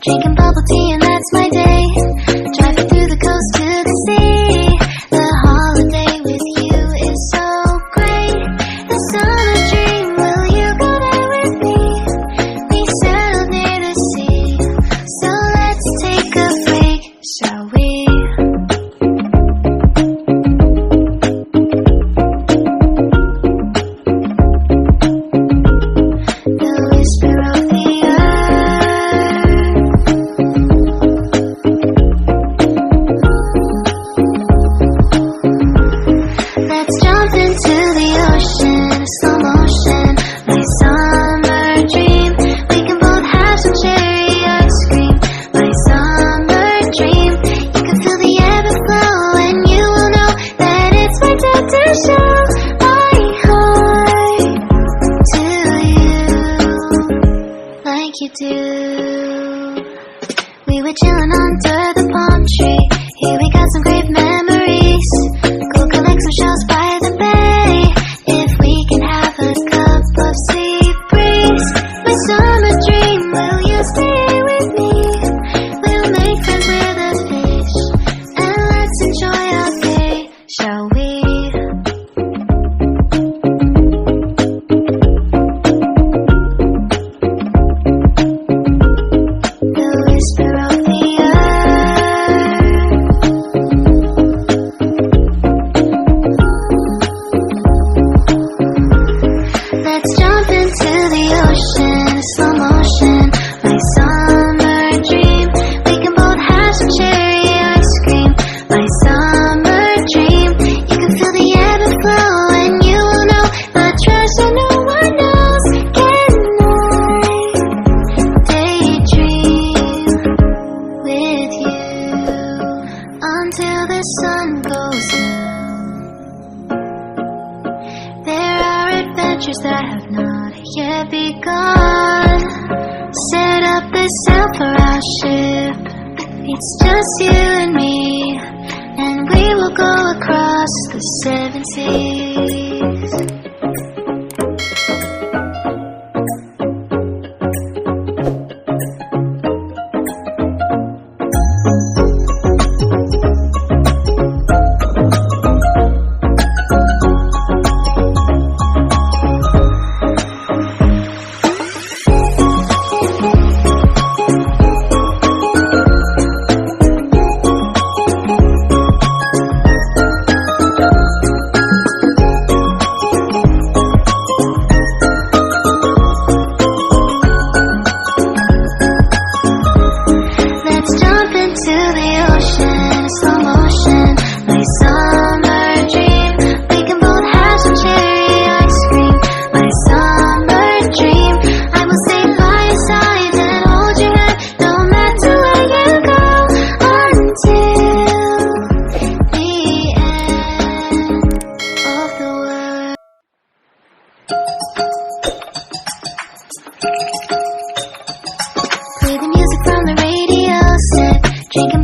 Drinking bubble tea and that's my day. Driving through the coast to the sea. The holiday with you is so great. The summer dream, will you go there with me? We settled near the sea, so let's take a break, shall we? The whisper of the let's jump into the ocean, slow motion, my summer dream. We can both have some cherry ice cream, my summer dream. You can feel the ebb and flow, and you will know that it's my time to show my heart to you, like you do. We were chilling under the palm tree. Here we got some great memories. Go collect some shells by the bay. If we can have a cup of sea breeze, my summer dream, will you stay with me? We'll make friends with the fish, and let's enjoy our day, shall we? The whisper of the let's jump into the ocean, slow motion, my summer dream. We can both have some cherry ice cream, my summer dream. You can feel the ebb and flow, and you will know the treasure no one knows. Can I daydream with you until the sun goes down? There are adventures that have not yet begun. Set up the sail for our ship. It's just you and me, and we will go across the 7 seas. Let's jump into the ocean, slow motion, my summer dream. We can both have some cherry ice cream, my summer dream. I will stay by your side and hold your hand, no matter where you go, until the end of the world. Play the music from the radio set, drinking